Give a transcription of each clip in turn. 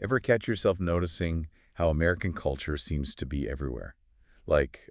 Ever catch yourself noticing how American culture seems to be everywhere? Like,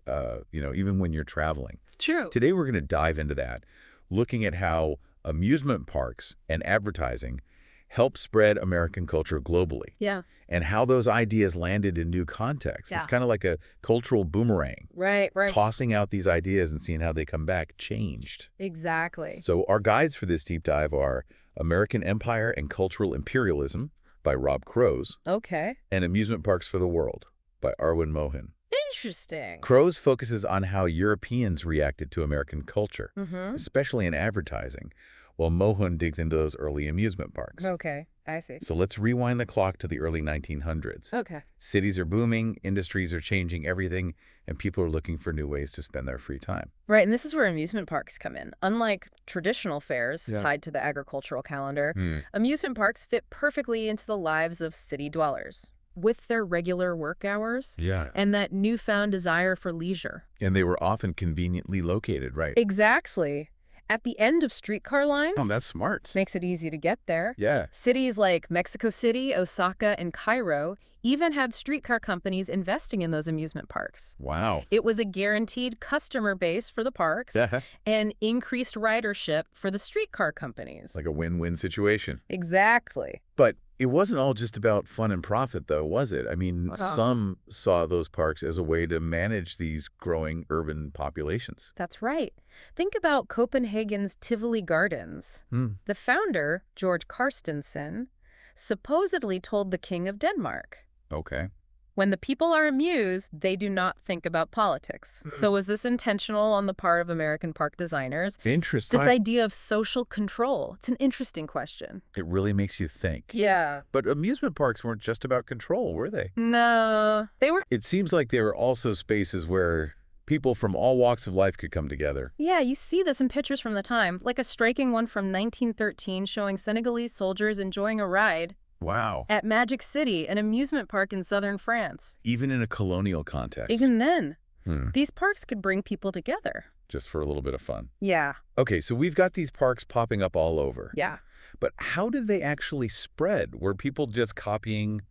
even when you're traveling. True. Today, we're going to dive into that, looking at how amusement parks and advertising help spread American culture globally, Yeah. and how those ideas landed in new contexts. Yeah. It's kind of like a cultural boomerang. Right. Tossing out these ideas and seeing how they come back changed. Exactly. So our guides for this deep dive are American Empire and Cultural Imperialism by Rob Crows Okay. and Amusement Parks for the World by Arwen Mohan. Interesting. Crows focuses on how Europeans reacted to American culture, especially in advertising, while Mohan digs into those early amusement parks. Okay. I see. So let's rewind the clock to the early 1900s. Okay. Cities are booming, industries are changing everything, and people are looking for new ways to spend their free time. Right. And this is where amusement parks come in. Unlike traditional fairs Yeah. tied to the agricultural calendar, amusement parks fit perfectly into the lives of city dwellers with their regular work hours Yeah. and that newfound desire for leisure. And they were often conveniently located, right? Exactly. At the end of streetcar lines. Oh, that's smart. Makes it easy to get there. Yeah. Cities like Mexico City, Osaka, and Cairo even had streetcar companies investing in those amusement parks. Wow. It was a guaranteed customer base for the parks and increased ridership for the streetcar companies. Like a win-win situation. Exactly. But it wasn't all just about fun and profit, though, was it? I mean, some saw those parks as a way to manage these growing urban populations. That's right. Think about Copenhagen's Tivoli Gardens. The founder, George Carstensen, supposedly told the King of Denmark, Okay. when the people are amused, they do not think about politics. So was this intentional on the part of American park designers? Interesting. This idea of social control, it's an interesting question. It really makes you think. Yeah. But amusement parks weren't just about control, were they? No, they were. It seems like they were also spaces where people from all walks of life could come together. Yeah, you see this in pictures from the time, like a striking one from 1913 showing Senegalese soldiers enjoying a ride Wow. at Magic City, an amusement park in southern France. Even in a colonial context. Even then, Hmm. these parks could bring people together. Just for a little bit of fun. Yeah. Okay, so we've got these parks popping up all over. Yeah. But how did they actually spread? Were people just copying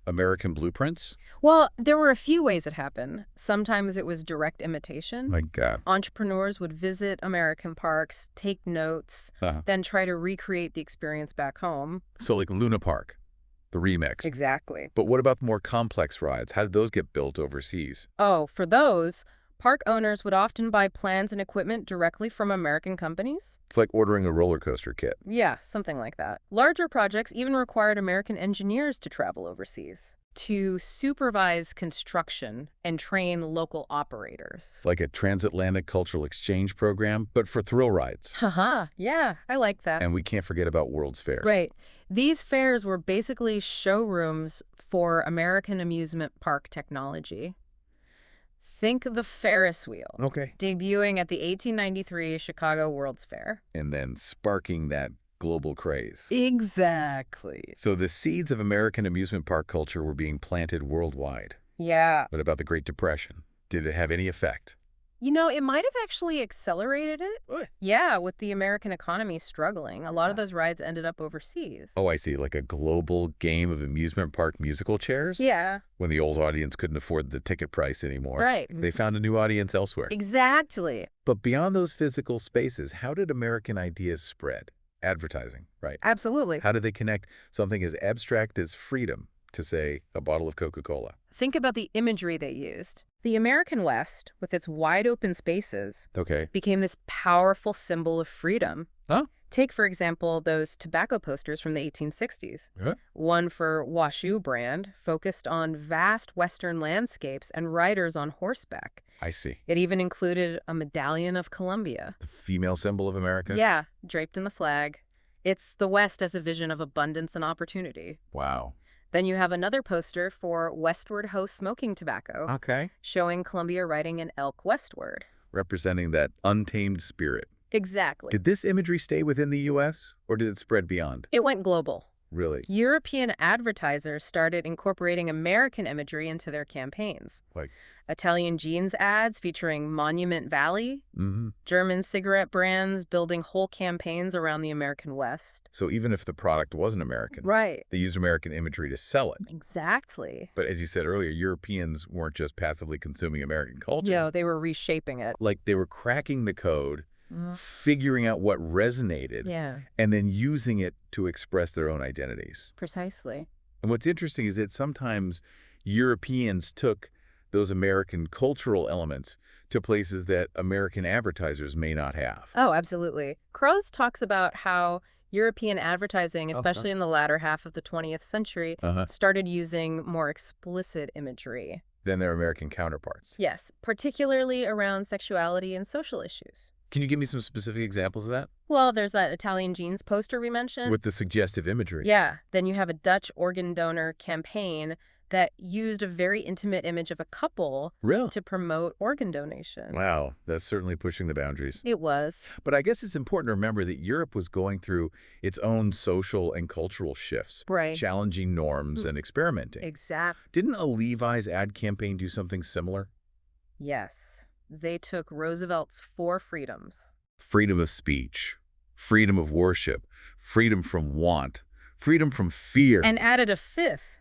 American blueprints? Well, there were a few ways it happened. Sometimes it was direct imitation. My God. Entrepreneurs would visit American parks, take notes, then try to recreate the experience back home. So like Luna Park, the remix. Exactly. But what about the more complex rides? How did those get built overseas? Oh, for those, park owners would often buy plans and equipment directly from American companies. It's like ordering a roller coaster kit. Yeah, something like that. Larger projects even required American engineers to travel overseas to supervise construction and train local operators. Like a transatlantic cultural exchange program, but for thrill rides. Haha, yeah, I like that. And we can't forget about World's Fairs. Right. These fairs were basically showrooms for American amusement park technology. Think the Ferris wheel. Okay. Debuting at the 1893 Chicago World's Fair. And then sparking that global craze. Exactly. So the seeds of American amusement park culture were being planted worldwide. Yeah. What about the Great Depression? Did it have any effect? You know, it might have actually accelerated it. What? Yeah, with the American economy struggling, a lot of those rides ended up overseas. Oh, I see. Like a global game of amusement park musical chairs? Yeah. When the old audience couldn't afford the ticket price anymore. Right. They found a new audience elsewhere. Exactly. But beyond those physical spaces, how did American ideas spread? Advertising, right? Absolutely. How did they connect something as abstract as freedom to, say, a bottle of Coca-Cola? Think about the imagery they used. The American West, with its wide open spaces, became this powerful symbol of freedom. Huh? Take, for example, those tobacco posters from the 1860s. One for Washoe brand focused on vast Western landscapes and riders on horseback. I see. It even included a medallion of Columbia. The female symbol of America? Yeah, draped in the flag. It's the West as a vision of abundance and opportunity. Wow. Then you have another poster for Westward Ho smoking tobacco. Okay. Showing Columbia riding an elk westward. Representing that untamed spirit. Exactly. Did this imagery stay within the U.S., or did it spread beyond? It went global. Really? European advertisers started incorporating American imagery into their campaigns. Like, Italian jeans ads featuring Monument Valley, mm-hmm. German cigarette brands building whole campaigns around the American West. So even if the product wasn't American, Right. they used American imagery to sell it. Exactly. But as you said earlier, Europeans weren't just passively consuming American culture. Yeah, they were reshaping it. Like they were cracking the code, figuring out what resonated, Yeah, and then using it to express their own identities. precisely. And what's interesting is that sometimes Europeans took those American cultural elements to places that American advertisers may not have. Oh, absolutely. Crows talks about how European advertising, especially in the latter half of the 20th century, started using more explicit imagery. Than their American counterparts. Yes, particularly around sexuality and social issues. Can you give me some specific examples of that? Well, there's that Italian jeans poster we mentioned. With the suggestive imagery. Yeah. Then you have a Dutch organ donor campaign that used a very intimate image of a couple to promote organ donation. Wow, that's certainly pushing the boundaries. It was. But I guess it's important to remember that Europe was going through its own social and cultural shifts, Right. challenging norms and experimenting. Exactly. Didn't a Levi's ad campaign do something similar? Yes. They took Roosevelt's 4 freedoms. Freedom of speech, freedom of worship, freedom from want, freedom from fear. And added a 5th.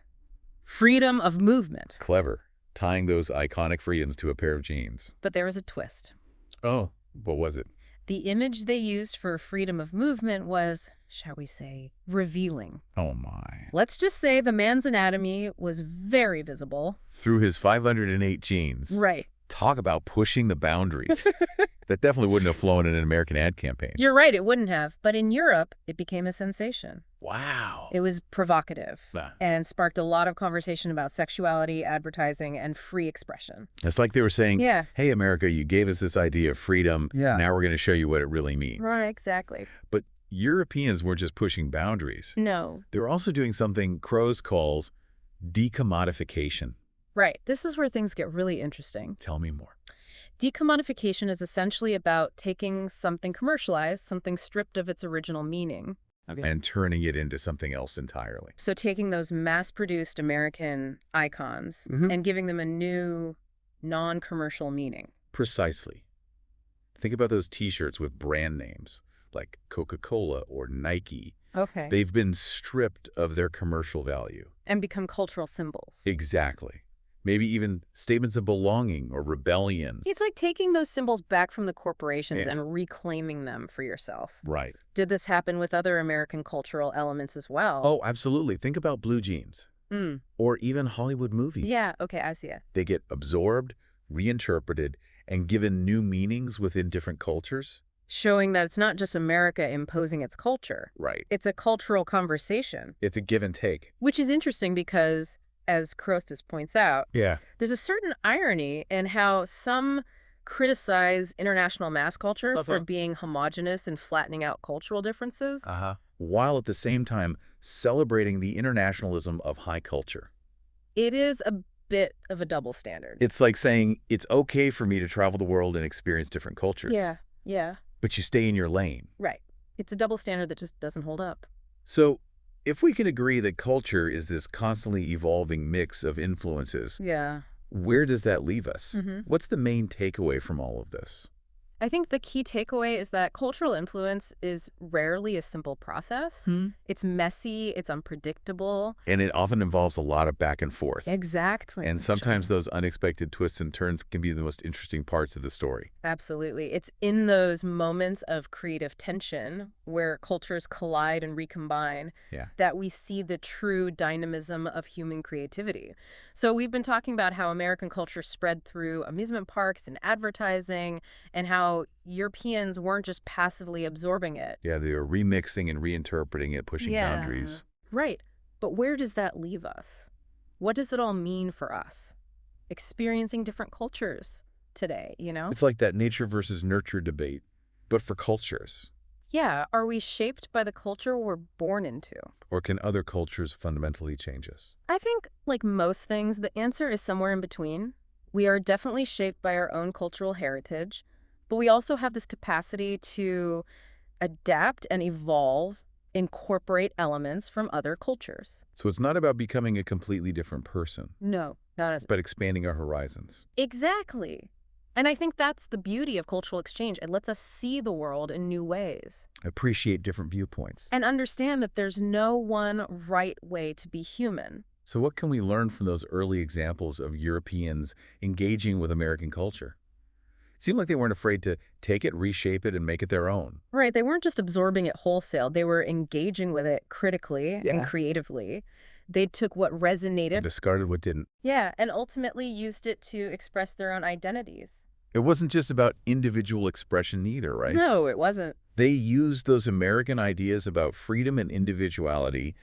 Freedom of movement. Clever, tying those iconic freedoms to a pair of jeans. But there was a twist. Oh, what was it? The image they used for freedom of movement was, shall we say, revealing. Oh my. Let's just say the man's anatomy was very visible. Through his 508 jeans. Right. Talk about pushing the boundaries. That definitely wouldn't have flown in an American ad campaign. You're right, it wouldn't have. But in Europe, it became a sensation. Wow. It was provocative and sparked a lot of conversation about sexuality, advertising, and free expression. It's like they were saying, Yeah. hey, America, you gave us this idea of freedom. Yeah. Now we're going to show you what it really means. Right, exactly. But Europeans weren't just pushing boundaries. No. They were also doing something Crows calls decommodification. Right. This is where things get really interesting. Tell me more. Decommodification is essentially about taking something commercialized, something stripped of its original meaning. And turning it into something else entirely. So taking those mass-produced American icons and giving them a new, non-commercial meaning. Precisely. Think about those T-shirts with brand names like Coca-Cola or Nike. Okay. They've been stripped of their commercial value. And become cultural symbols. Exactly. Maybe even statements of belonging or rebellion. It's like taking those symbols back from the corporations and reclaiming them for yourself. Right. Did this happen with other American cultural elements as well? Oh, absolutely. Think about blue jeans. Or even Hollywood movies. Yeah, okay, I see it. They get absorbed, reinterpreted, and given new meanings within different cultures. Showing that it's not just America imposing its culture. Right. It's a cultural conversation. It's a give and take. Which is interesting because, as Krostis points out, Yeah. there's a certain irony in how some criticize international mass culture for being homogenous and flattening out cultural differences. While at the same time celebrating the internationalism of high culture. It is a bit of a double standard. It's like saying, it's okay for me to travel the world and experience different cultures. Yeah. But you stay in your lane. Right. It's a double standard that just doesn't hold up. So, if we can agree that culture is this constantly evolving mix of influences, Yeah. where does that leave us? What's the main takeaway from all of this? I think the key takeaway is that cultural influence is rarely a simple process. It's messy, it's unpredictable. And it often involves a lot of back and forth. Exactly. And sometimes those unexpected twists and turns can be the most interesting parts of the story. Absolutely. It's in those moments of creative tension where cultures collide and recombine that we see the true dynamism of human creativity. So we've been talking about how American culture spread through amusement parks and advertising, and how Europeans weren't just passively absorbing it. Yeah, they were remixing and reinterpreting it, pushing boundaries. Right. But where does that leave us? What does it all mean for us? Experiencing different cultures today, you know? It's like that nature versus nurture debate, but for cultures. Yeah, are we shaped by the culture we're born into? Or can other cultures fundamentally change us? I think, like most things, the answer is somewhere in between. We are definitely shaped by our own cultural heritage, but we also have this capacity to adapt and evolve incorporate elements from other cultures. So it's not about becoming a completely different person, No, not as but expanding our horizons. exactly. And I think that's the beauty of cultural exchange. It lets us see the world in new ways Appreciate different viewpoints. and understand that there's no one right way to be human. So what can we learn from those early examples of Europeans engaging with American culture? It seemed like they weren't afraid to take it, reshape it, and make it their own. Right, they weren't just absorbing it wholesale. They were engaging with it critically and Yeah. creatively. They took what And resonated, discarded what didn't. yeah, and ultimately used it to express their own identities. It wasn't just about individual expression either, right? No, it wasn't. They used those American ideas about freedom and individuality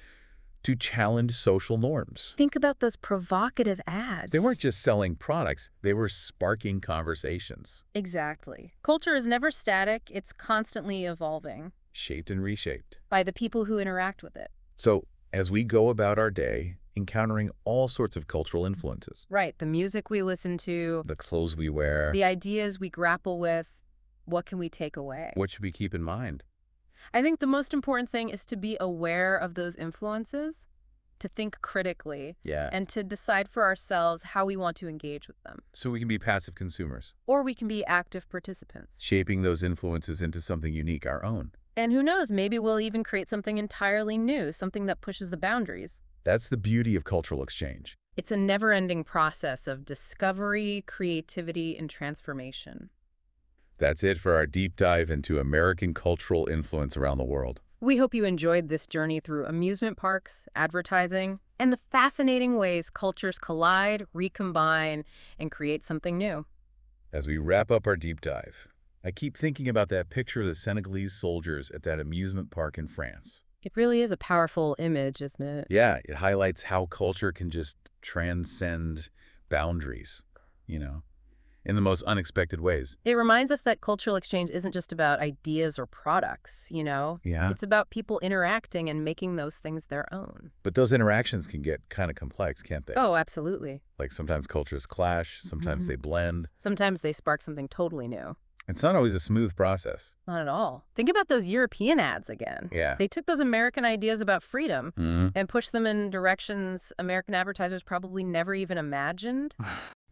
to challenge social norms. Think about those provocative ads. They weren't just selling products, they were sparking conversations, Exactly. Culture is never static. It's constantly evolving shaped and reshaped. by the people who interact with it. So, as we go about our day, encountering all sorts of cultural influences, Right, the music we listen to, the clothes we wear, the ideas we grapple with, what can we take away? what should we keep in mind? I think the most important thing is to be aware of those influences, to think critically, Yeah. and to decide for ourselves how we want to engage with them. So we can be passive consumers, Or we can be active participants. shaping those influences into something unique, our own. And who knows, maybe we'll even create something entirely new, something that pushes the boundaries. That's the beauty of cultural exchange. It's a never-ending process of discovery, creativity, and transformation. That's it for our deep dive into American cultural influence around the world. We hope you enjoyed this journey through amusement parks, advertising, and the fascinating ways cultures collide, recombine, and create something new. As we wrap up our deep dive, I keep thinking about that picture of the Senegalese soldiers at that amusement park in France. It really is a powerful image, isn't it? Yeah, it highlights how culture can just transcend boundaries, in the most unexpected ways. It reminds us that cultural exchange isn't just about ideas or products, you know? Yeah. It's about people interacting and making those things their own. But those interactions can get kind of complex, can't they? Oh, absolutely. Like sometimes cultures clash, sometimes they blend. Sometimes they spark something totally new. It's not always a smooth process. Not at all. Think about those European ads again. Yeah. They took those American ideas about freedom Mhm. and pushed them in directions American advertisers probably never even imagined.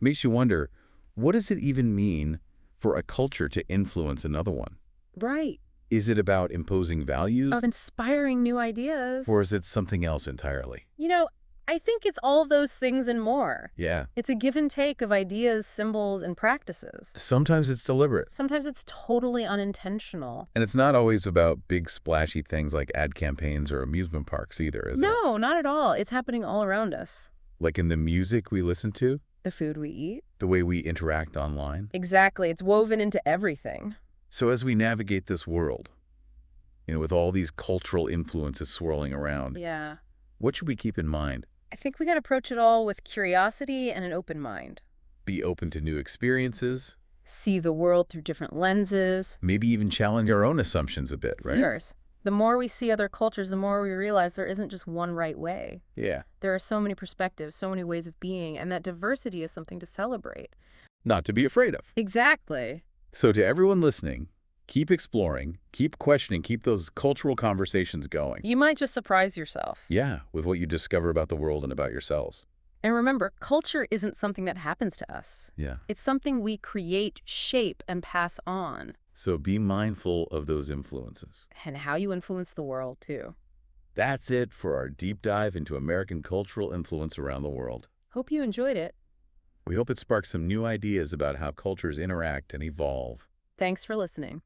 Makes you wonder, what does it even mean for a culture to influence another one? Right. Is it about imposing values, Of inspiring new ideas. or is it something else entirely? You know, I think it's all those things and more. Yeah. It's a give and take of ideas, symbols, and practices. Sometimes it's deliberate. Sometimes it's totally unintentional. And it's not always about big splashy things like ad campaigns or amusement parks either, is it? No, not at all. It's happening all around us. Like in the music we listen to, The food we eat. the way we interact online. Exactly. It's woven into everything. So as we navigate this world, with all these cultural influences swirling around, Yeah. what should we keep in mind? I think we got to approach it all with curiosity and an open mind. Be open to new experiences, See the world through different lenses. maybe even challenge our own assumptions a bit, right? Yours. The more we see other cultures, the more we realize there isn't just one right way. Yeah. There are so many perspectives, so many ways of being, and that diversity is something to celebrate. Not to be afraid of. Exactly. So to everyone listening, keep exploring, keep questioning, keep those cultural conversations going. You might just surprise yourself. Yeah, with what you discover about the world and about yourselves. And remember, culture isn't something that happens to us. Yeah. It's something we create, shape, and pass on. So be mindful of those influences. And how you influence the world, too. That's it for our deep dive into American cultural influence around the world. Hope you enjoyed it. We hope it sparks some new ideas about how cultures interact and evolve. Thanks for listening.